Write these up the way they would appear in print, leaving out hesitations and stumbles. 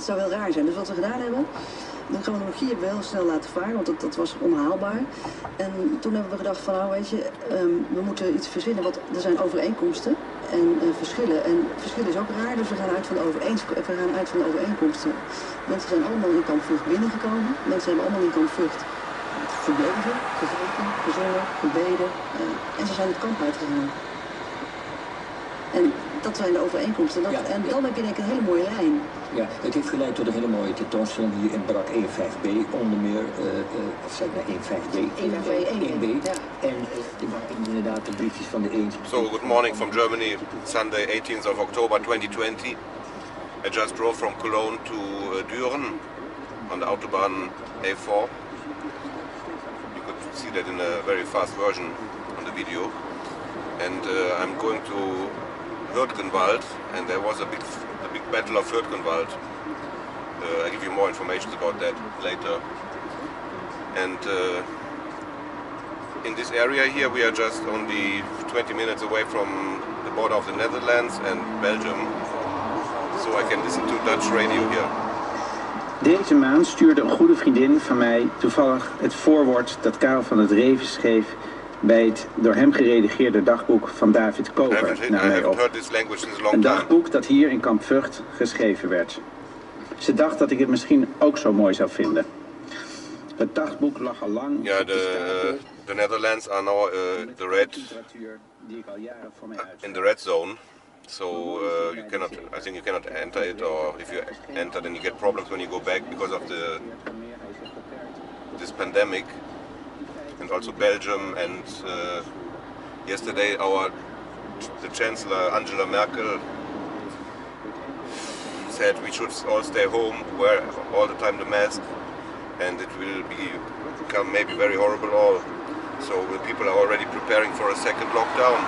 zou wel raar zijn. Dus wat we gedaan hebben, de chronologie hebben we heel snel laten varen, want dat was onhaalbaar. En toen hebben we gedacht van nou weet je, we moeten iets verzinnen, want er zijn overeenkomsten en verschillen. En verschillen is ook raar, dus we gaan uit van de overeenkomsten. Mensen zijn allemaal in kamp Vught binnengekomen. Mensen hebben allemaal in kamp Vught verbleven, gegeten, gezongen, gebeden. En ze zijn het kamp uitgegaan. En dat zijn de overeenkomsten. En dan heb je denk ik een hele mooie lijn. Ja, het heeft geleid tot een hele mooie tentoonstelling hier in Brak 1-5B, onder meer, of zeg maar 1-5B? 1B. Ja. En inderdaad de briefjes van de eend. So, good morning from Germany, Sunday 18th of October 2020. I just drove from Cologne to Düren on the Autobahn A4. You could see that in a very fast version on the video. And I'm going to Hürtgenwald, and there was a big battle of Hürtgenwald. I'll give you more information about that later. And in this area here we are just only 20 minutes away from the border of the Netherlands and Belgium. So I can listen to Dutch radio here. Deze maand stuurde een goede vriendin van mij toevallig het voorwoord dat Karel van het Reven schreef bij het door hem geredigeerde dagboek van David Koper naar mij op. Een dagboek dat hier in kamp Vught geschreven werd. Ze dacht dat ik het misschien ook zo mooi zou vinden. Het dagboek lag al lang. Ja, the Netherlands are now in the red zone. So you cannot, I think you cannot enter it, or if you enter then you get problems when you go back because of this pandemic. And also Belgium, and yesterday the Chancellor Angela Merkel said we should all stay home, wear all the time the mask, and it will become maybe very horrible all. So people are already preparing for a second lockdown.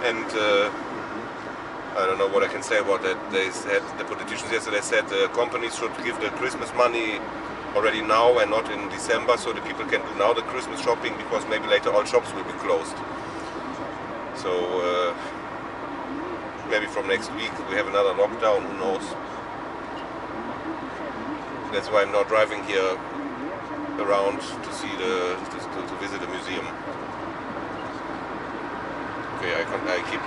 And I don't know what I can say about that. They said, the politicians yesterday said companies should give the Christmas money already now and not in December, so the people can do now the Christmas shopping, because maybe later all shops will be closed. So maybe from next week we have another lockdown, who knows. That's why I'm now driving here around to see to visit the museum. Okay, I keep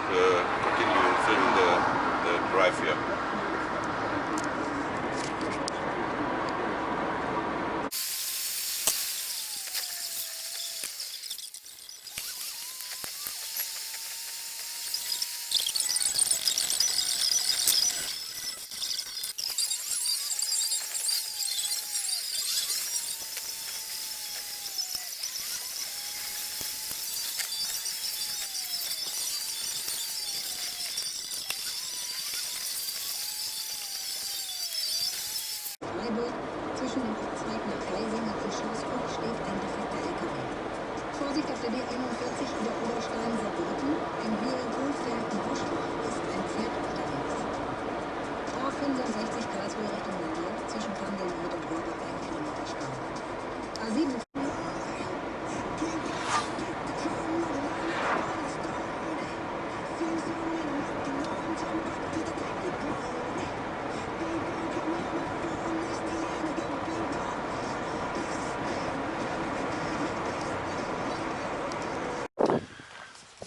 continuing filming the drive here. Zwischen dem Abzweig nach Geisinger und Schlossburg steht ein defekter LKW. Vorsicht auf der D41 über Oberstein-Saarbrücken. Im Höhe-Goldfelden Buschbach ist ein Pferd unterwegs. A65 Karlsruhe Richtung Nürnberg zwischen Kandelnreuth und Rohrbach 1 Kilometer Stau. A7.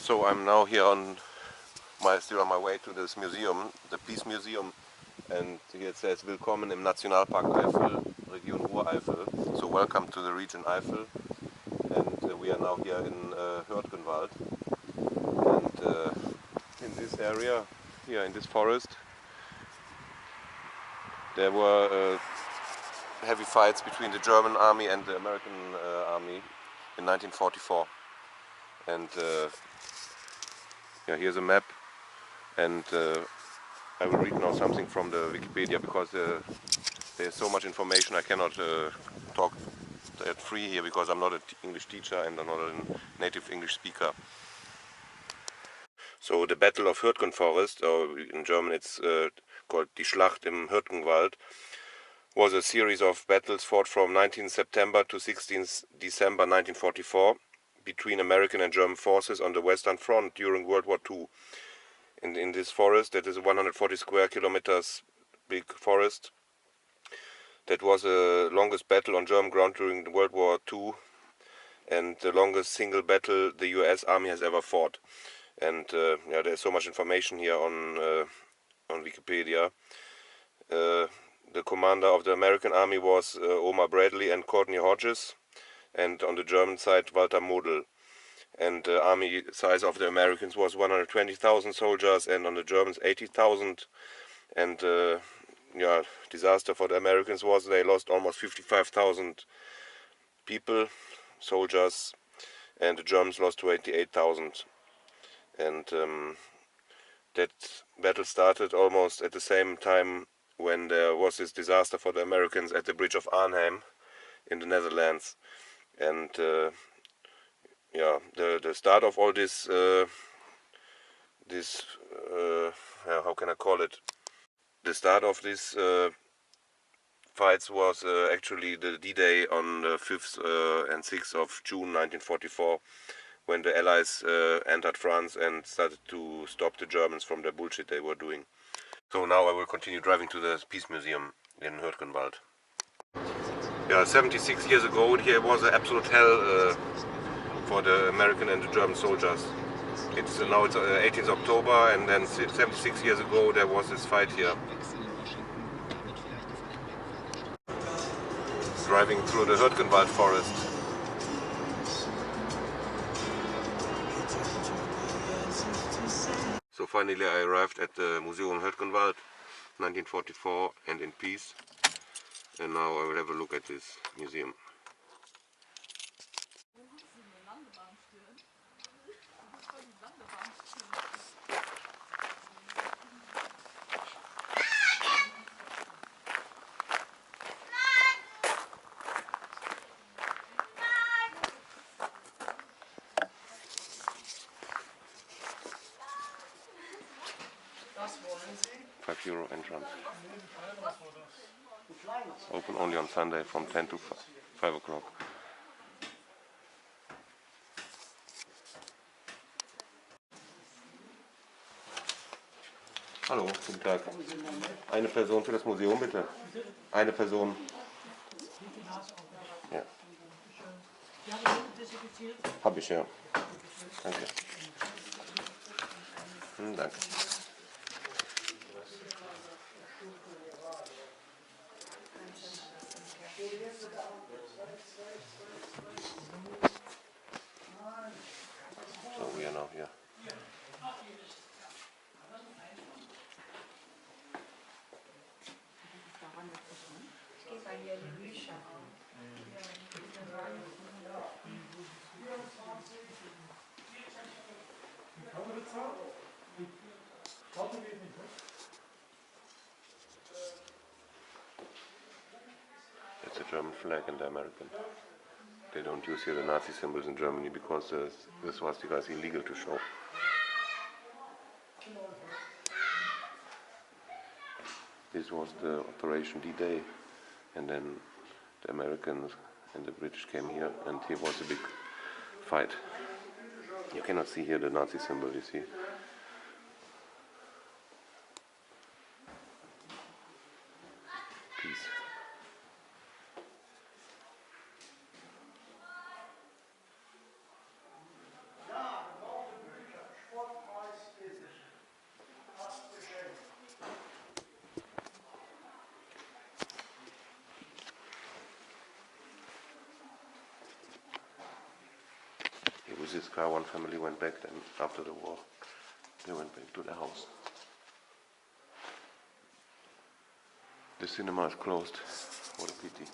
So I'm now here still on my way to this museum, the Peace Museum, and here it says Willkommen im Nationalpark Eifel Region Eifel. So welcome to the region Eifel, and we are now here in Hürtgenwald, and in this area, here in this forest, there were heavy fights between the German army and the American army in 1944, and yeah, here's a map, and I will read now something from the Wikipedia, because there's so much information I cannot talk that free here, because I'm not an English teacher and I'm not a native English speaker. So the Battle of Hurtgen Forest, or in German it's called Die Schlacht im Hürtgenwald, was a series of battles fought from 19 September to 16 December 1944 between American and German forces on the Western Front during World War II. In this forest, that is 140 square kilometers big forest. That was the longest battle on German ground during World War II, and the longest single battle the US Army has ever fought. And yeah, there's so much information here on Wikipedia. The commander of the American Army was Omar Bradley and Courtney Hodges, and on the German side Walter Model. And the army size of the Americans was 120,000 soldiers, and on the Germans 80,000. And yeah, disaster for the Americans was they lost almost 55,000 people, soldiers, and the Germans lost 28,000. And that battle started almost at the same time when there was this disaster for the Americans at the bridge of Arnhem in the Netherlands. And yeah, the start of all this, how can I call it? The start of this fights was actually the D-Day on the 5th and 6th of June 1944, when the Allies entered France and started to stop the Germans from the bullshit they were doing. So now I will continue driving to the Peace Museum in Hürtgenwald. Yeah, 76 years ago here was an absolute hell for the American and the German soldiers. Now it's 18th October, and then 76 years ago there was this fight here. Driving through the Hurtgenwald forest. So finally I arrived at the Museum Hürtgenwald, 1944, and in peace. And now I will have a look at this museum. €5 entrance. Open only on Sunday from 10 to 5 o'clock. Hallo, guten Tag. Eine Person für das Museum, bitte. Eine Person. Ja. Hab ich, ja. Danke. Danke. So we are now here. It's a German flag and the American. They don't use here the Nazi symbols in Germany because the swastika is illegal to show. This was the Operation D-Day, and then the Americans and the British came here, and here was a big fight. You cannot see here the Nazi symbol, you see. Peace. With this car, one family went back then after the war. They went back to the house. The cinema is closed. What a pity.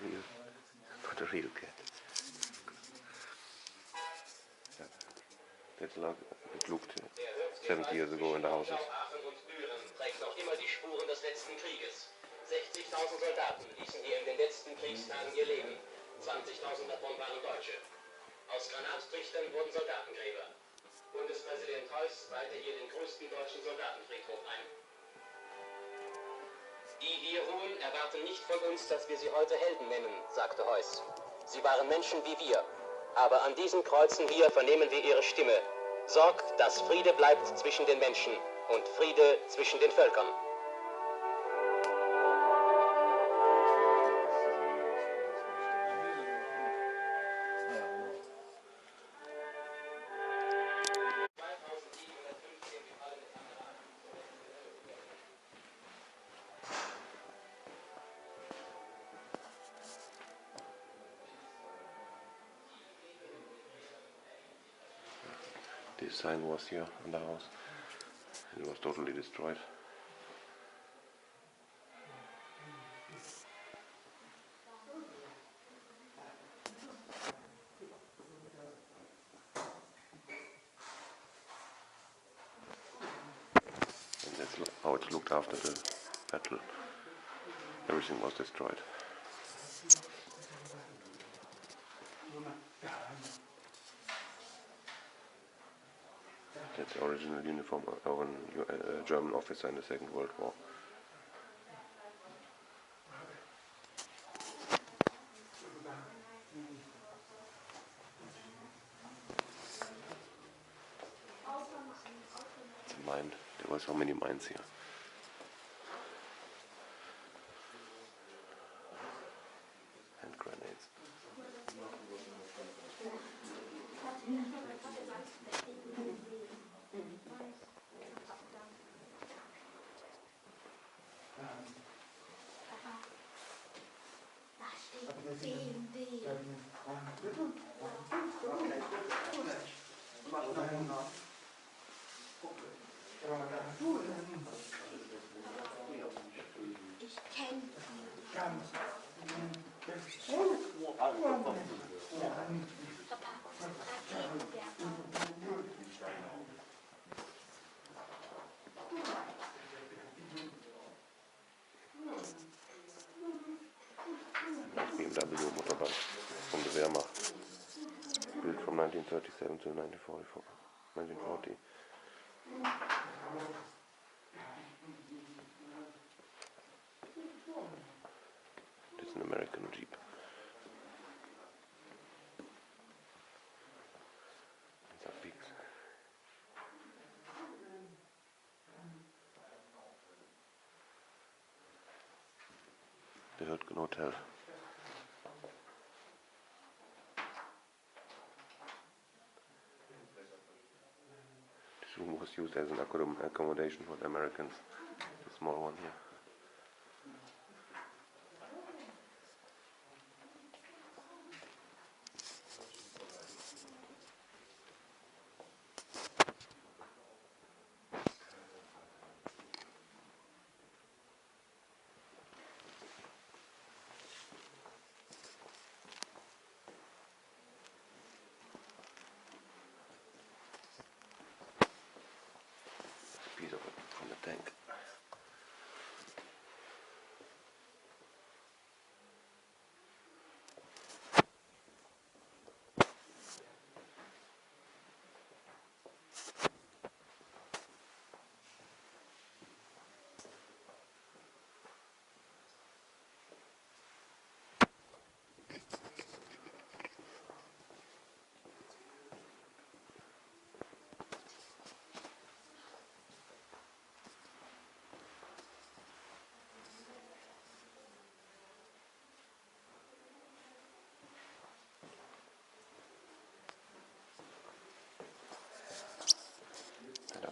Not a real cat. It looked 70 years ago in the houses. Aachen und Düren trägt noch immer die Spuren des letzten Krieges. 60.000 Soldaten ließen hier in den letzten Kriegstagen ihr Leben. 20.000 davon waren Deutsche. Aus Granattrichtern wurden Soldatengräber. Bundespräsident Heuss weihte hier den größten deutschen Soldatenfriedhof ein. Die hier ruhen, erwarten nicht von uns, dass wir sie heute Helden nennen, sagte Heuss. Sie waren Menschen wie wir. Aber an diesen Kreuzen hier vernehmen wir ihre Stimme. Sorgt, dass Friede bleibt zwischen den Menschen und Friede zwischen den Völkern. This sign was here on the house. It was totally destroyed. And that's how it looked after the battle. Everything was destroyed. That's the original uniform of a German officer in the Second World War. It's a mine. There were so many mines here. And grenades. BMW Motorband from the Wehrmacht, built from 1937 to 1940. This is an American Jeep. These are pigs. The Hurtgen Hotel. This room was used as an accommodation for the Americans. The small one here. Piece of it from the tank.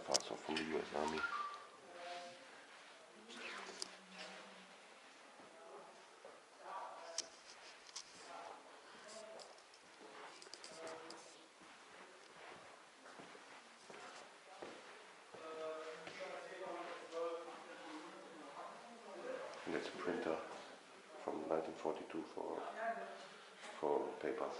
Also from the US Army. And that's a printer. from 1942 for papers.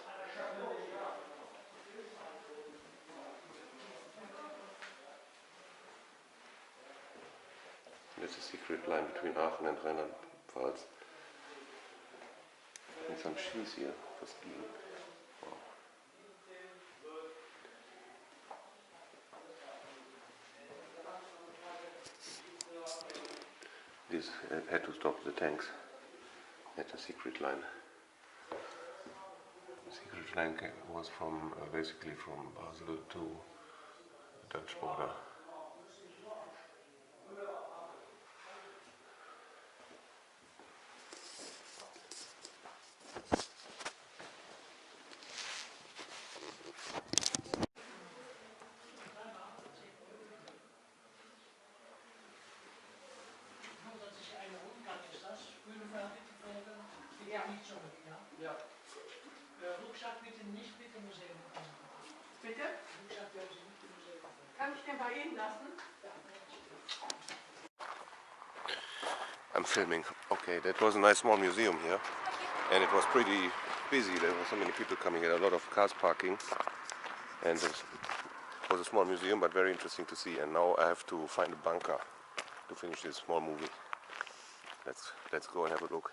There's a secret line between Aachen and Rheinland-Pfalz. And some skis here for skiing. Wow. This had to stop the tanks at a secret line. The secret line was from basically from Basel to the Dutch border. Rucksack bitte nicht mit dem Museum kommen. Bitte? Rucksack dürfen Sie nicht im Museum kommen. Kann ich den bei Ihnen lassen? Ja. I'm filming. Okay, that was a nice small museum here. And it was pretty busy. There were so many people coming here, a lot of cars parking. And it was a small museum, but very interesting to see. And now I have to find a bunker to finish this small movie. Let's go and have a look.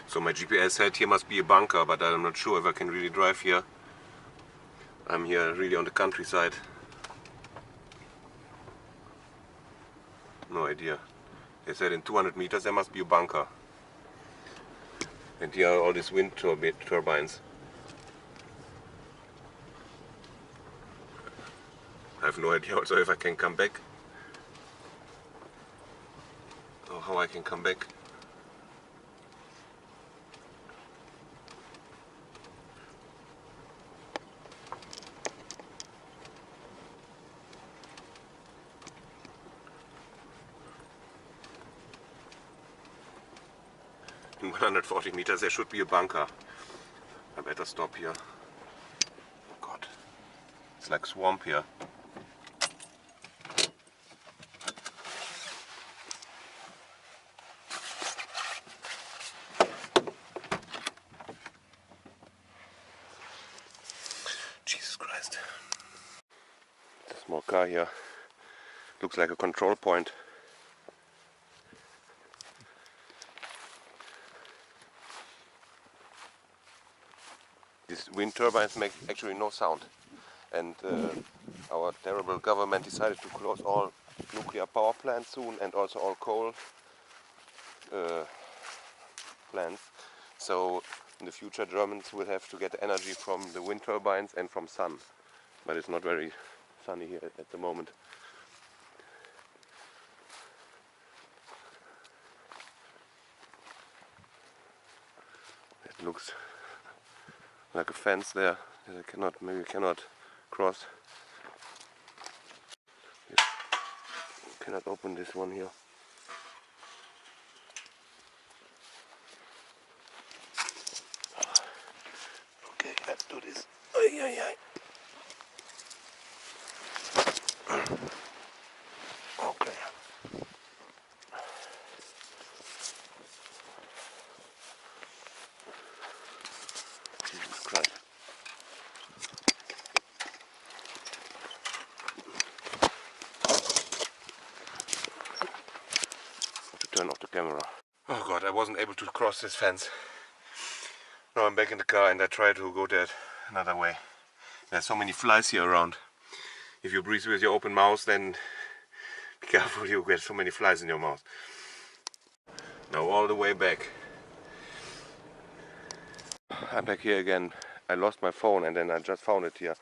So my GPS said here must be a bunker, but I'm not sure if I can really drive here. I'm here really on the countryside. No idea. They said in 200 meters there must be a bunker. And here are all these wind turbines. I have no idea also if I can come back. Or how I can come back. In 140 meters there should be a bunker. I better stop here. Oh God, it's like swamp here. Jesus Christ. It's a small car here. Looks like a control point. These wind turbines make actually no sound, and our terrible government decided to close all nuclear power plants soon and also all coal plants. So in the future Germans will have to get energy from the wind turbines and from sun, but it's not very sunny here at the moment. It looks like a fence there that I cannot cross. Cannot open this one here. Okay, let's do this. Ay, ay, ay. Okay. Jesus Christ. Turn off the camera. Oh God, I wasn't able to cross this fence. Now I'm back in the car and I try to go that another way. There's so many flies here around. If you breathe with your open mouth, then be careful, you get so many flies in your mouth. Now all the way back. I'm back here again. I lost my phone and then I just found it here.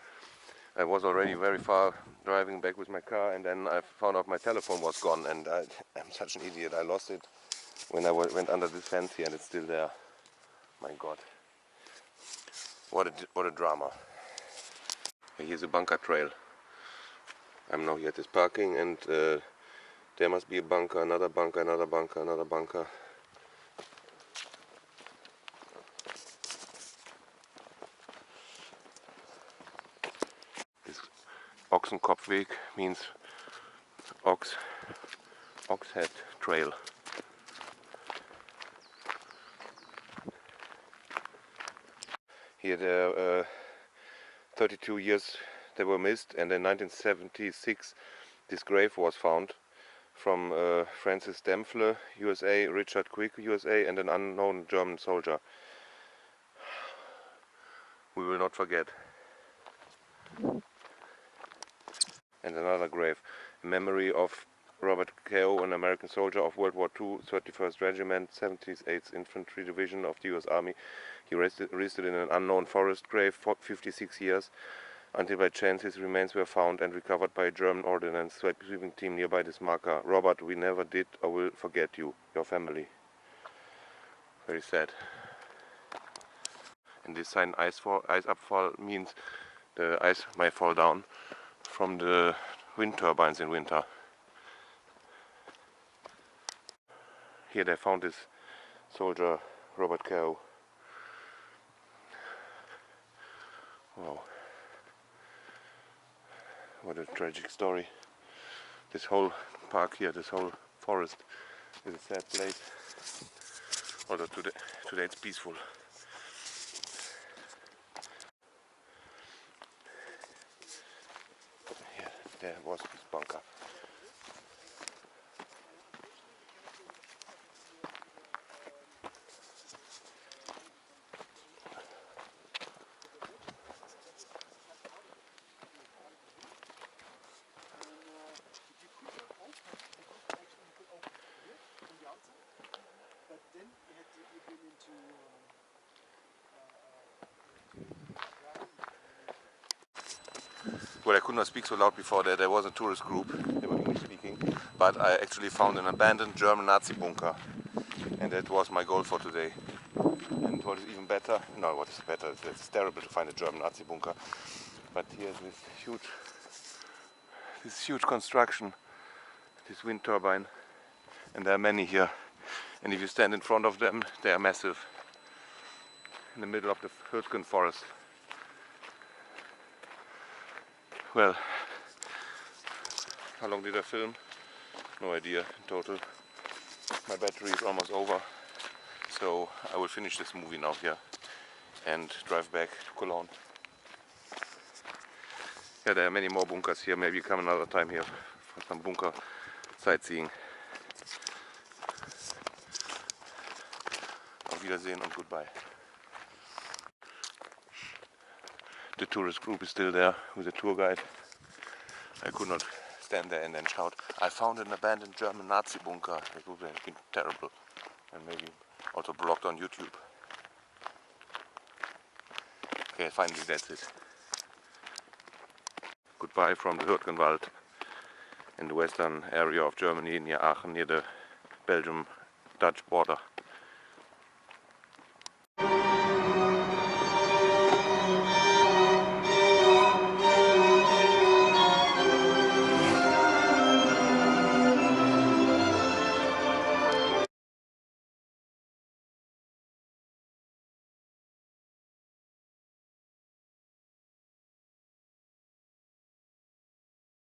I was already very far driving back with my car and then I found out my telephone was gone, and I'm such an idiot. I lost it when I went under this fence here and it's still there. My God. What a drama. Here's a bunker trail. I'm now here at this parking and there must be a bunker, another bunker, another bunker, another bunker. Ochsenkopfhill means Oxhead Trail. Here there 32 years they were missed, and in 1976 this grave was found from Francis Dempfle, USA, Richard Quick, USA, and an unknown German soldier. We will not forget. And another grave, in memory of Robert Keogh, an American soldier of World War II, 31st Regiment, 78th Infantry Division of the US Army. He rested in an unknown forest grave for 56 years, until by chance his remains were found and recovered by a German ordnance sweeping team nearby this marker. Robert, we never did or will forget you, your family. Very sad. And this sign, ice upfall, means the ice may fall down from the wind turbines in winter. Here they found this soldier, Robert Keogh. Wow. What a tragic story. This whole park here, this whole forest is a sad place. Although today it's peaceful. Here, there was this bunker. Well, I could not speak so loud before that. There was a tourist group, they were English speaking, but I actually found an abandoned German Nazi bunker, and that was my goal for today. And what is even better, no, what is better, it's terrible to find a German Nazi bunker, but here's this huge construction, this wind turbine, and there are many here, and if you stand in front of them, they are massive, in the middle of the Hurtgen Forest. Well, how long did I film? No idea in total. My battery is almost over, so I will finish this movie now here and drive back to Cologne. Yeah, there are many more bunkers here. Maybe come another time here for some bunker sightseeing. Auf Wiedersehen und goodbye. The tourist group is still there with a tour guide. I could not stand there and then shout, I found an abandoned German Nazi bunker. It would have been terrible, and maybe also blocked on YouTube. Okay, finally that's it. Goodbye from the Hürtgenwald in the western area of Germany, near Aachen, near the Belgium-Dutch border.